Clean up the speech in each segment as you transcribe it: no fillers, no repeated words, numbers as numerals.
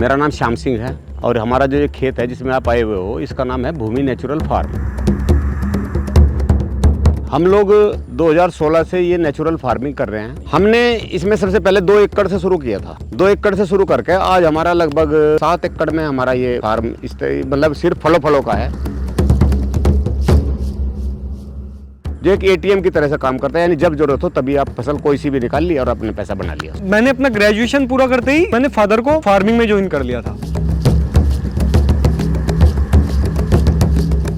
मेरा नाम श्याम सिंह है और हमारा जो ये खेत है जिसमें आप आए हुए हो इसका नाम है भूमि नेचुरल फार्म। हम लोग 2016 से ये नेचुरल फार्मिंग कर रहे हैं। हमने इसमें सबसे पहले 2 एकड़ से शुरू किया था। 2 एकड़ से शुरू करके आज हमारा लगभग 7 एकड़ में हमारा ये फार्म मतलब सिर्फ फलों का है, जो एक एटीएम की तरह से काम करता है। यानी जब जरूरत हो तभी आप फसल कोई सी भी निकाल ली और अपने पैसा बना लिया। मैंने अपना ग्रेजुएशन पूरा करते ही मैंने फादर को फार्मिंग में ज्वाइन कर लिया था।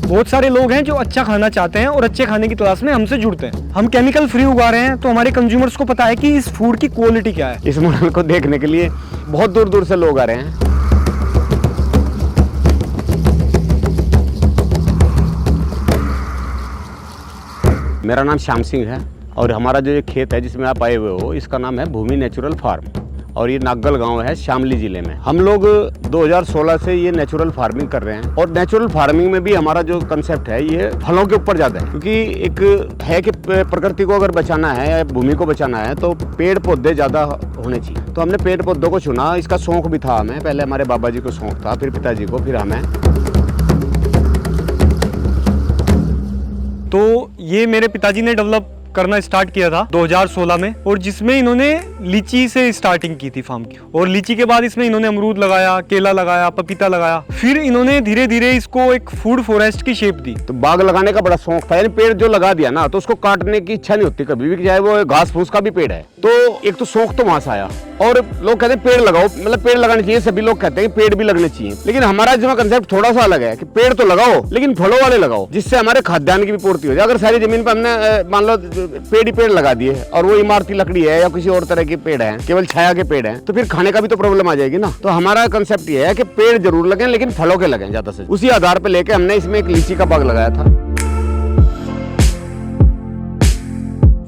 बहुत सारे लोग हैं जो अच्छा खाना चाहते हैं और अच्छे खाने की तलाश में हमसे जुड़ते हैं। हम केमिकल फ्री उगा रहे हैं तो हमारे कंज्यूमर्स को पता है कि इस फूड की क्वालिटी क्या है। इस मॉडल को देखने के लिए बहुत दूर दूर से लोग आ रहे हैं। मेरा नाम श्याम सिंह है और हमारा जो ये खेत है जिसमें आप आए हुए हो इसका नाम है भूमि नेचुरल फार्म और ये नागल गांव है शामली जिले में। हम लोग 2016 से ये नेचुरल फार्मिंग कर रहे हैं और नेचुरल फार्मिंग में भी हमारा जो कंसेप्ट है ये फलों के ऊपर ज़्यादा है, क्योंकि एक है कि प्रकृति को अगर बचाना है या भूमि को बचाना है तो पेड़ पौधे ज़्यादा होने चाहिए। तो हमने पेड़ पौधों को चुना। इसका शौक भी था हमें, पहले हमारे बाबा जी को शौक था, फिर पिताजी को, फिर हमें। तो ये मेरे पिताजी ने डेवलप करना स्टार्ट किया था 2016 में, और जिसमें इन्होंने लीची से स्टार्टिंग की थी फार्म की। और लीची के बाद इसमें इन्होंने अमरूद लगाया, केला लगाया, पपीता लगाया। फिर इन्होंने धीरे धीरे इसको एक फूड फॉरेस्ट की शेप दी। तो बाग लगाने का बड़ा शौक था। यानी पेड़ जो लगा दिया ना तो उसको काटने की इच्छा नहीं होती कभी भी, चाहे वो घास फूस का भी पेड़ है। तो एक तो शौक तो वहां से आया और लोग कहते हैं पेड़ लगाओ, मतलब पेड़ लगाने चाहिए। सभी लोग कहते हैं कि पेड़ भी लगने चाहिए, लेकिन हमारा जो कंसेप्ट थोड़ा सा अलग है कि पेड़ तो लगाओ लेकिन फलों वाले लगाओ, जिससे हमारे खाद्यान्न की भी पूर्ति हो जाए। अगर सारी जमीन पर हमने मान लो पेड़ ही पेड़ लगा दिए और वो इमारती लकड़ी है या किसी और तरह के पेड़ हैं, केवल छाया के पेड़ हैं, तो फिर खाने का भी तो प्रॉब्लम आ जाएगी ना। तो हमारा कंसेप्ट ये है कि पेड़ जरूर लगें लेकिन फलों के लगें ज्यादा से। उसी आधार पर लेके हमने इसमें एक लीची का बाग लगाया था।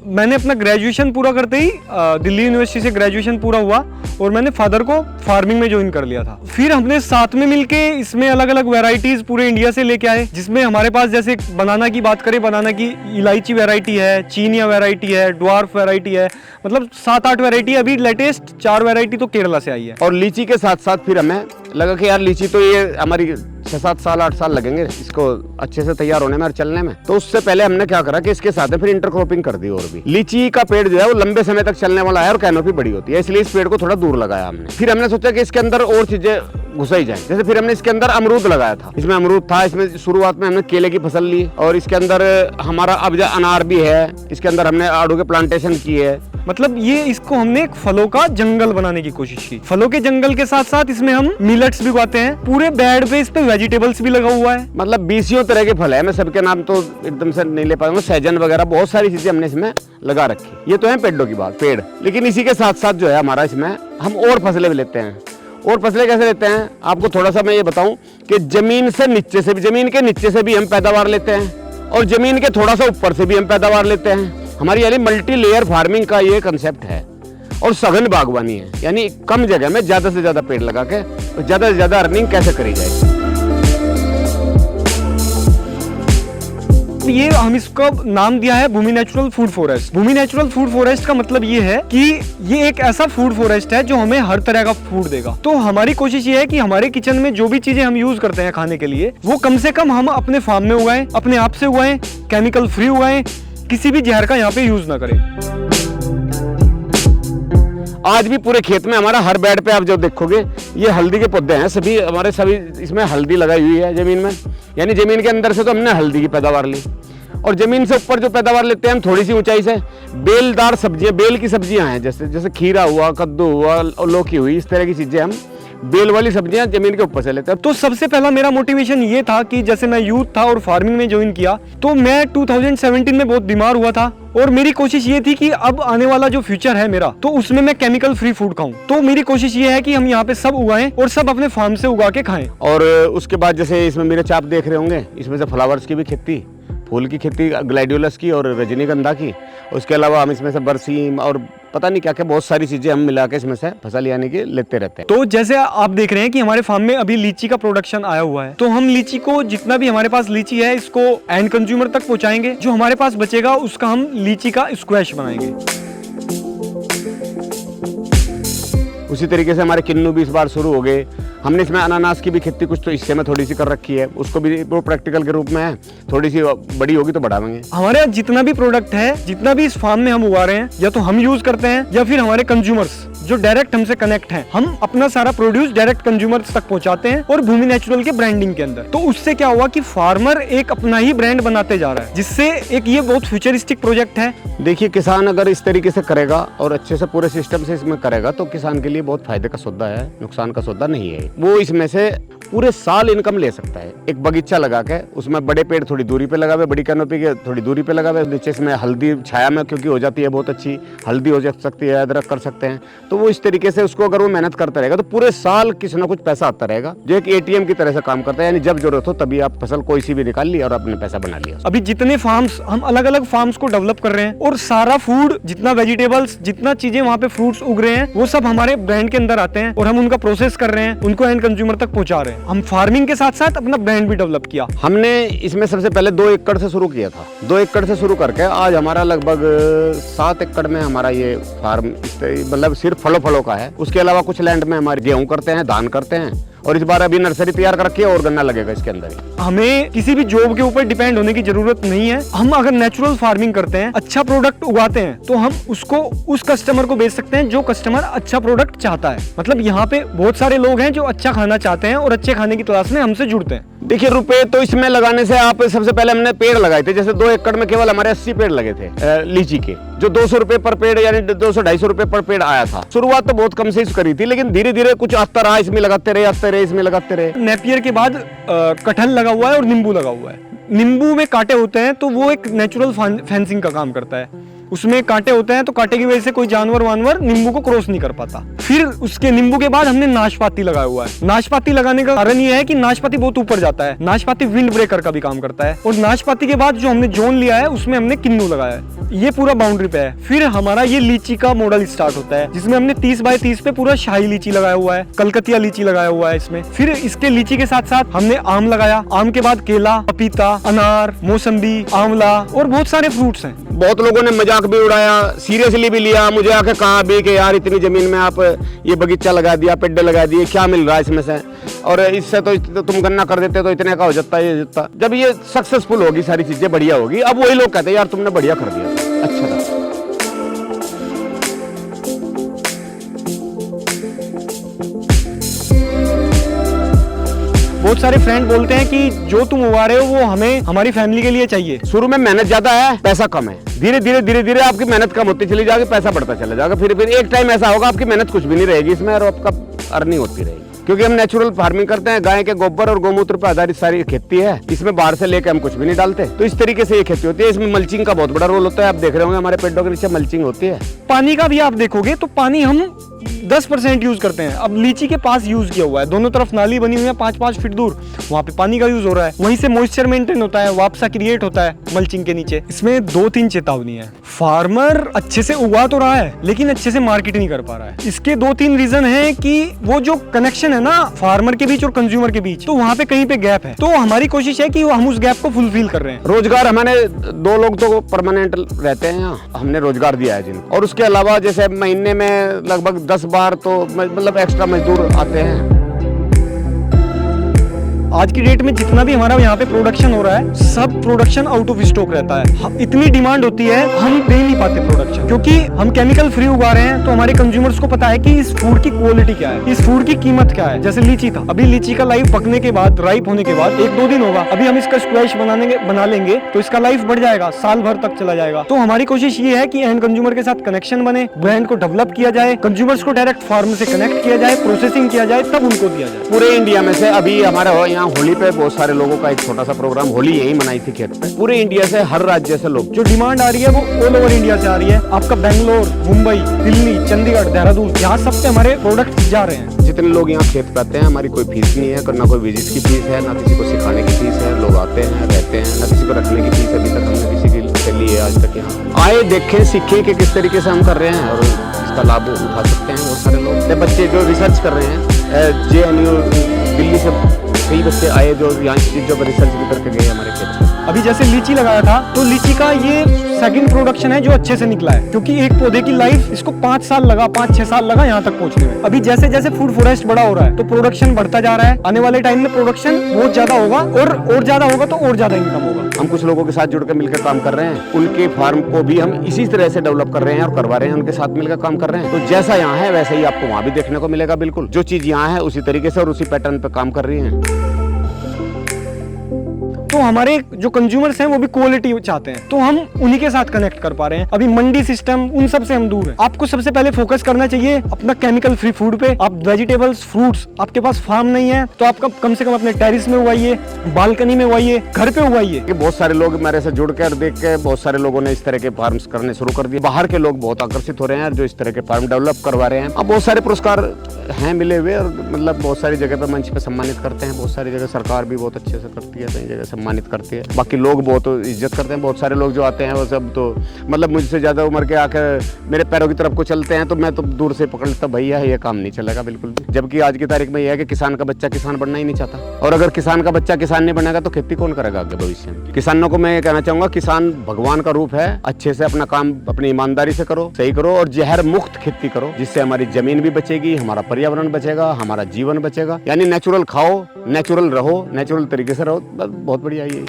मैंने अपना ग्रेजुएशन पूरा करते ही दिल्ली यूनिवर्सिटी से ग्रेजुएशन पूरा हुआ और मैंने फादर को फार्मिंग में ज्वाइन कर लिया था। फिर हमने साथ में मिलके इसमें अलग अलग वैरायटीज पूरे इंडिया से लेके आए, जिसमें हमारे पास जैसे बनाना की बात करें, बनाना की इलायची वैरायटी है, चीनिया वैरायटी है, ड्वार्फ वैरायटी है, मतलब 7-8 वैरायटी। अभी लेटेस्ट 4 वैरायटी तो केरला से आई है। और लीची के साथ साथ फिर हमें लगा कि यार लीची तो ये हमारी 6-7 साल 8 साल लगेंगे इसको अच्छे से तैयार होने में और चलने में। तो उससे पहले हमने क्या करा कि इसके साथ में फिर इंटरक्रॉपिंग कर दी। और भी लीची का पेड़ जो है वो लंबे समय तक चलने वाला है और कैनोपी बड़ी होती है, इसलिए इस पेड़ को थोड़ा दूर लगाया हमने। फिर हमने सोचा कि इसके अंदर और चीजें घुसाई जाए। जैसे फिर हमने इसके अंदर अमरूद लगाया था। इसमें अमरूद था, इसमें शुरुआत में हमने केले की फसल ली और इसके अंदर हमारा अब अनार भी है। इसके अंदर हमने आड़ू के प्लांटेशन की है। मतलब ये इसको हमने एक फलों का जंगल बनाने की कोशिश की। फलों के जंगल के साथ साथ इसमें हम मिलेट्स भी उगाते हैं। पूरे बेड पे इस पे वेजिटेबल्स भी लगा हुआ है। मतलब 20 तरह के फल है। मैं सबके नाम तो एकदम से नहीं ले पाऊंगा। सहजन वगैरह बहुत सारी चीजें हमने इसमें लगा रखी। ये तो है पेड़ों की बात, पेड़। लेकिन इसी के साथ साथ जो है हमारा इसमें हम और फसलें भी लेते हैं। और फसलें कैसे लेते हैं आपको थोड़ा सा मैं ये बताऊं कि जमीन से नीचे से भी, जमीन के नीचे से भी हम पैदावार लेते हैं और जमीन के थोड़ा सा ऊपर से भी हम पैदावार लेते हैं। हमारी यानी मल्टी लेयर फार्मिंग का ये कंसेप्ट है और सघन बागवानी है। यानी कम जगह में ज्यादा से ज्यादा पेड़ लगा के ज्यादा से ज्यादा अर्निंग कैसे करी जाए। ये हम इसका नाम दिया है भूमि नेचुरल फूड फॉरेस्ट। भूमि नेचुरल फूड फॉरेस्ट का मतलब ये है कि ये एक ऐसा फूड फॉरेस्ट है जो हमें हर तरह का फूड देगा। तो हमारी कोशिश ये है कि हमारे किचन में जो भी चीजें हम यूज करते हैं खाने के लिए, वो कम से कम हम अपने फार्म में उगाएं, अपने आप से उगाएं, केमिकल फ्री उगाएं, किसी भी जहर का यहाँ पे यूज ना करें। आज भी पूरे खेत में हमारा हर बेड पे आप जो देखोगे ये हल्दी के पौधे हैं। सभी हमारे सभी इसमें हल्दी लगाई हुई है जमीन में। यानी जमीन के अंदर से तो हमने हल्दी की पैदावार ली और जमीन से ऊपर जो पैदावार लेते हैं हम थोड़ी सी ऊंचाई से बेलदार सब्जियां, बेल की सब्जियां हैं, जैसे खीरा हुआ, कद्दू हुआ और लौकी हुई, इस तरह की चीजें हम बेल वाली सब्जियां जमीन के ऊपर से लेते हैं। तो सबसे पहला मेरा मोटिवेशन ये था कि जैसे मैं यूथ था और फार्मिंग में ज्वाइन किया तो मैं 2017 में बहुत बीमार हुआ था और मेरी कोशिश ये थी कि अब आने वाला जो फ्यूचर है मेरा, तो उसमें मैं केमिकल फ्री फूड खाऊं। तो मेरी कोशिश ये है कि हम यहाँ पे सब उगाएं और सब अपने फार्म से उगा के खाएं। और उसके बाद जैसे इसमें मेरे चाप देख रहे होंगे, इसमें से फ्लावर्स की भी खेती, फूल की खेती, ग्लैडियोलस की और रजनीगंधा की। उसके अलावा हम इसमें से बरसीम और पता नहीं क्या क्या बहुत सारी चीजें हम मिला के इसमें से फसल यानी कि लेते रहते हैं। तो जैसे आप देख रहे हैं कि हमारे फार्म में अभी लीची का प्रोडक्शन आया हुआ है, तो हम लीची को जितना भी हमारे पास लीची है इसको एंड कंज्यूमर तक पहुंचाएंगे। जो हमारे पास बचेगा उसका हम लीची का स्क्वैश बनाएंगे। उसी तरीके से हमारे किन्नू भी इस बार शुरू हो गए हमने इसमें अनानास की भी खेती कुछ तो हिस्से में थोड़ी सी कर रखी है, उसको भी वो प्रैक्टिकल के रूप में है, थोड़ी सी बड़ी होगी तो बढ़ावेंगे। हमारे यहाँ जितना भी प्रोडक्ट है, जितना भी इस फार्म में हम उगा रहे हैं, या तो हम यूज करते हैं या फिर हमारे कंज्यूमर्स जो डायरेक्ट हमसे कनेक्ट हैं, हम अपना सारा प्रोड्यूस डायरेक्ट कंज्यूमर्स तक पहुंचाते हैं और भूमि नेचुरल के ब्रांडिंग के अंदर। तो उससे क्या हुआ कि फार्मर एक अपना ही ब्रांड बनाते जा रहा है, जिससे एक ये बहुत फ्यूचरिस्टिक प्रोजेक्ट है। देखिए, किसान अगर इस तरीके से करेगा और अच्छे से पूरे सिस्टम से इसमें करेगा तो किसान के लिए बहुत फायदे का सौदा है, नुकसान का सौदा नहीं है। वो इसमें से पूरे साल इनकम ले सकता है। एक बगीचा लगा के उसमें बड़े पेड़ थोड़ी दूरी पे लगावे, बड़ी कैनोपी के थोड़ी दूरी पे लगावे, नीचे इसमें हल्दी छाया में क्योंकि हो जाती है बहुत अच्छी, हल्दी हो जा सकती है, अदरक कर सकते हैं। तो वो इस तरीके से उसको अगर वो मेहनत करता रहेगा तो पूरे साल किसी ना कुछ पैसा आता रहेगा, जो एक एटीएम की तरह से काम करता है। यानी जब जरूरत हो तभी आप फसल कोई सी भी निकाल ली और अपने पैसा बना लिया। अभी जितने फार्म्स हम अलग अलग फार्म्स को डेवलप कर रहे हैं और सारा फूड, जितना वेजिटेबल्स, जितना चीजें वहाँ पे फ्रूट्स उग रहे हैं, वो सब हमारे ब्रांड के अंदर आते हैं और हम उनका प्रोसेस कर रहे हैं, उनको एंड कंज्यूमर तक पहुंचा रहे हैं। हम फार्मिंग के साथ साथ अपना ब्रांड भी डेवलप किया। हमने इसमें सबसे पहले 2 एकड़ से शुरू किया था। 2 एकड़ से शुरू करके आज हमारा लगभग 7 एकड़ में हमारा ये फार्म मतलब सिर्फ फलों का है। उसके अलावा कुछ लैंड में हमारे गेहूं करते हैं, धान करते हैं और इस बार अभी नर्सरी तैयार कर रखी है और गन्ना लगेगा इसके अंदर ही। हमें किसी भी जॉब के ऊपर डिपेंड होने की जरूरत नहीं है। हम अगर नेचुरल फार्मिंग करते हैं, अच्छा प्रोडक्ट उगाते हैं, तो हम उसको उस कस्टमर को बेच सकते हैं जो कस्टमर अच्छा प्रोडक्ट चाहता है। मतलब यहाँ पे बहुत सारे लोग हैं जो अच्छा खाना चाहते हैं और अच्छे खाने की तलाश में हमसे जुड़ते हैं। देखिए, रुपए तो इसमें लगाने से आप सबसे पहले हमने पेड़ लगाए थे। जैसे 2 एकड़ में केवल हमारे 80 पेड़ लगे थे लीची के, जो 200 रुपए पर पेड़ यानी 200-250 रुपए पर पेड़ आया था। शुरुआत तो बहुत कम से करी थी, लेकिन धीरे धीरे कुछ आता रहा, इसमें लगाते रहे, इसमें लगाते रहे। नेपियर के बाद कटहल लगा हुआ है और नींबू लगा हुआ है। नींबू में कांटे होते हैं तो वो एक नेचुरल फेंसिंग का काम करता है। उसमें कांटे होते हैं तो कांटे की वजह से कोई जानवर वानवर नींबू को क्रॉस नहीं कर पाता। फिर उसके नींबू के बाद हमने नाशपाती लगाया हुआ है। नाशपाती लगाने का कारण ये है कि नाशपाती बहुत ऊपर जाता है। नाशपाती विंड ब्रेकर का भी काम करता है। और नाशपाती के बाद जो हमने जोन लिया है उसमें हमने किन्नू लगाया है। ये पूरा बाउंड्री पे है। फिर हमारा ये लीची का मॉडल स्टार्ट होता है, जिसमें हमने 30 बाय 30 पे पूरा शाही लीची लगाया हुआ है, कलकतिया लीची लगाया हुआ है इसमें। फिर इसके लीची के साथ साथ हमने आम लगाया। आम के बाद केला, पपीता, अनार, मौसम्बी, आंवला और बहुत सारे फ्रूट्स हैं। बहुत लोगों ने मजाक भी उड़ाया, सीरियसली भी लिया। मुझे आके कहा भी कि यार इतनी जमीन में आप ये बगीचा लगा दिया, पेड़ लगा दिए, क्या मिल रहा है इसमें से, और इससे तो तुम गन्ना कर देते तो इतने का हो जाता है, ये जाता। जब ये सक्सेसफुल होगी, सारी चीजें बढ़िया होगी, अब वही लोग कहते हैं यार तुमने बढ़िया कर दिया, अच्छा था। बहुत सारे फ्रेंड बोलते हैं कि जो तुम उगा रहे हो वो हमें हमारी फैमिली के लिए चाहिए। शुरू में मेहनत ज्यादा है, पैसा कम है। धीरे धीरे आपकी मेहनत कम होती चली जाएगी, पैसा बढ़ता चला जाएगा। फिर एक टाइम ऐसा होगा आपकी मेहनत कुछ भी नहीं रहेगी इसमें और आपका अर्निंग होती रहेगी। क्योंकि हम नेचुरल फार्मिंग करते हैं, गाय के गोबर और गोमूत्र पर आधारित सारी खेती है। इसमें बाहर से लेके हम कुछ भी नहीं डालते, तो इस तरीके से ये खेती होती है। इसमें मल्चिंग का बहुत बड़ा रोल होता है। आप देख रहे होंगे हमारे पेड़ों के नीचे मल्चिंग होती है। पानी का भी आप देखोगे तो पानी हम 10% यूज करते हैं। अब लीची के पास यूज किया हुआ है, दोनों तरफ नाली बनी हुई है 5-5 फीट दूर, वहाँ पे पानी का यूज हो रहा है। वहीं से मॉइस्चर मेंटेन होता है, वापसा क्रिएट होता है मल्चिंग के नीचे। इसमें 2-3 चेतावनी है। फार्मर अच्छे से उगा तो रहा है लेकिन अच्छे से मार्केट नहीं कर पा रहा है। इसके 2-3 रीजन है कि वो जो कनेक्शन है ना फार्मर के बीच और कंज्यूमर के बीच, तो वहाँ पे कहीं पे गैप है। तो हमारी कोशिश है कि हम उस गैप को फुलफिल कर रहे हैं। रोजगार हमारे 2 लोग तो परमानेंट रहते हैं यहाँ, हमने रोजगार दिया है जिनको। और उसके अलावा जैसे महीने में लगभग 10 बार तो मतलब एक्स्ट्रा मजदूर आते हैं। आज की डेट में जितना भी हमारा यहाँ पे प्रोडक्शन हो रहा है, सब प्रोडक्शन आउट ऑफ स्टॉक रहता है। इतनी डिमांड होती है, हम दे नहीं पाते प्रोडक्शन, क्योंकि हम केमिकल फ्री उगा रहे हैं। तो हमारे कंज्यूमर्स को पता है कि इस फूड की क्वालिटी क्या है, इस फूड की कीमत क्या है। जैसे लीची था, अभी लीची का लाइफ पकने के बाद, राइप होने के बाद 1-2 दिन होगा। अभी हम इसका स्क्वैश बना लेंगे तो इसका लाइफ बढ़ जाएगा, साल भर तक चला जाएगा। तो हमारी कोशिश ये है कि एंड कंज्यूमर के साथ कनेक्शन बने, ब्रांड को डेवलप किया जाए, कंज्यूमर्स को डायरेक्ट फार्म से कनेक्ट किया जाए, प्रोसेसिंग किया जाए, तब उनको दिया जाए। पूरे इंडिया में से अभी हमारे यहाँ होली पे बहुत सारे लोगों का एक छोटा सा प्रोग्राम, होली यही मनाई थी खेत पे। पूरे इंडिया से, हर राज्य से लोग, जो डिमांड आ रही है वो ऑल ओवर इंडिया से आ रही है। आपका बेंगलोर, मुंबई, दिल्ली, चंडीगढ़, देहरादून, यहाँ सब से हमारे प्रोडक्ट जा रहे हैं। जितने लोग यहाँ खेत पे आते हैं, हमारी कोई फीस नहीं है, ना कोई विजिट की फीस है, ना किसी को सिखाने की फीस है। लोग आते हैं, रहते हैं, ना किसी को रखने की फीस अभी तक हमने किसी की ली है आज तक। यहाँ आए, देखें, सीखें कि किस तरीके से हम कर रहे हैं और इसका लाभ उठा सकते हैं बहुत सारे लोग। बच्चे जो रिसर्च कर रहे हैं, JNU दिल्ली से कई बच्चे आए जो यहाँ चीज़ों पर रिसर्च भी करके गए हमारे खेत से। अभी जैसे लीची लगाया था तो लीची का ये सेकंड प्रोडक्शन है जो अच्छे से निकला है, क्योंकि एक पौधे की लाइफ इसको 5 साल लगा, 5-6 साल लगा यहाँ तक पहुंचने में। अभी जैसे जैसे फूड फॉरेस्ट बड़ा हो रहा है तो प्रोडक्शन बढ़ता जा रहा है। आने वाले टाइम में प्रोडक्शन बहुत ज्यादा होगा और ज्यादा होगा तो और ज्यादा इनकम होगा। हम कुछ लोगों के साथ जुड़कर मिलकर काम कर रहे हैं, उनके फार्म को भी हम इसी तरह से डेवलप कर रहे हैं और करवा रहे हैं, उनके साथ मिलकर काम कर रहे हैं। तो जैसा यहाँ है वैसे ही आपको वहाँ भी देखने को मिलेगा। बिल्कुल जो चीज यहाँ है उसी तरीके से और उसी पैटर्न पे काम कर रही है। तो हमारे जो कंज्यूमर्स हैं वो भी क्वालिटी चाहते हैं, तो हम उन्हीं के साथ कनेक्ट कर पा रहे हैं। अभी मंडी सिस्टम उन सब से हम दूर हैं। आपको सबसे पहले फोकस करना चाहिए अपना केमिकल फ्री फूड पे। आप वेजिटेबल्स, फ्रूट्स, आपके पास फार्म नहीं है तो आप कम से कम अपने टेरिस में उगाइए, बालकनी में उगाइए, घर पे उगाइए। बहुत सारे लोग मेरे से जुड़ कर देख के बहुत सारे लोगों ने इस तरह के फार्म्स करने शुरू कर दिए। बाहर के लोग बहुत आकर्षित हो रहे हैं जो इस तरह के फार्म डेवलप करवा रहे हैं। अब बहुत सारे पुरस्कार हैं मिले हुए और मतलब बहुत सारी जगह पे मंच पे सम्मानित करते हैं। बहुत सारी जगह सरकार भी बहुत अच्छे से करती है, कई जगह सम्मानित करती है। बाकी लोग बहुत इज्जत करते हैं। बहुत सारे लोग जो आते हैं वो सब तो मतलब मुझसे ज़्यादा उम्र के आकर मेरे पैरों की तरफ को चलते हैं तो मैं तो दूर से पकड़ लेता, भैया ये काम नहीं चलेगा बिल्कुल भी। जबकि आज की तारीख में यह है कि किसान का बच्चा किसान बनना ही नहीं चाहता, और अगर किसान का बच्चा किसान नहीं बनेगा तो खेती कौन करेगा आगे भविष्य में। किसानों को मैं ये कहना चाहूँगा, किसान भगवान का रूप है। अच्छे से अपना काम अपनी ईमानदारी से करो, सही करो और जहर मुक्त खेती करो, जिससे हमारी जमीन भी बचेगी, हमारा पर्यावरण बचेगा, हमारा जीवन बचेगा। यानी नेचुरल खाओ, नेचुरल रहो, नेचुरल तरीके से रहो। बहुत बढ़िया ये।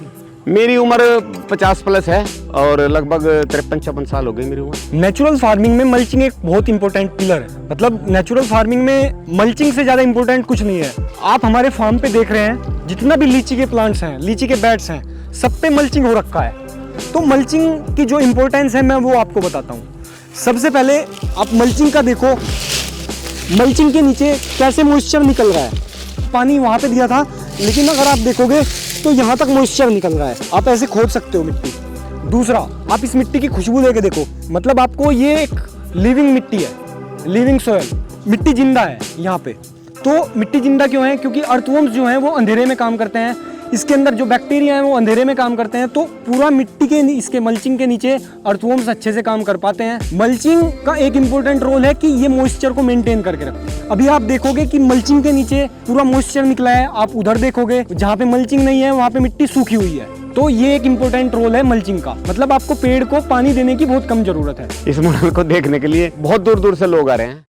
मेरी उम्र 50 प्लस है और लगभग 53-54 साल हो गई मेरी उम्र। नेचुरल फार्मिंग में मल्चिंग एक बहुत इंपॉर्टेंट पिलर है। मतलब नेचुरल फार्मिंग में मल्चिंग से ज्यादा इंपॉर्टेंट कुछ नहीं है। आप हमारे फार्म पे देख रहे हैं जितना भी लीची के प्लांट्स हैं, लीची के बेड्स हैं, सब पे मल्चिंग हो रखा है। तो मल्चिंग की जो इंपॉर्टेंस है मैं वो आपको बताता हूँ। सबसे पहले आप मल्चिंग का देखो, मल्चिंग के नीचे कैसे मॉइस्चर निकल रहा है। पानी वहाँ पे दिया था लेकिन अगर आप देखोगे तो यहाँ तक मॉइस्चर निकल रहा है। आप ऐसे खोद सकते हो मिट्टी। दूसरा, आप इस मिट्टी की खुशबू लेके देखो, मतलब आपको ये एक लिविंग मिट्टी है, लिविंग सॉइल। मिट्टी जिंदा है यहाँ पे। तो मिट्टी जिंदा क्यों है? क्योंकि अर्थवर्म्स जो हैं वो अंधेरे में काम करते हैं। इसके अंदर जो बैक्टीरिया हैं वो अंधेरे में काम करते हैं। तो पूरा मिट्टी के इसके मल्चिंग के नीचे अर्थवर्म्स अच्छे से काम कर पाते हैं। मल्चिंग का एक इंपॉर्टेंट रोल है कि ये मॉइस्चर को मेंटेन करके रखते हैं। अभी आप देखोगे कि मल्चिंग के नीचे पूरा मॉइस्चर निकला है। आप उधर देखोगे जहाँ पे मल्चिंग नहीं है वहाँ पे मिट्टी सूखी हुई है। तो ये एक इंपॉर्टेंट रोल है मल्चिंग का। मतलब आपको पेड़ को पानी देने की बहुत कम जरूरत है। इस मॉडल को देखने के लिए बहुत दूर दूर से लोग आ रहे हैं।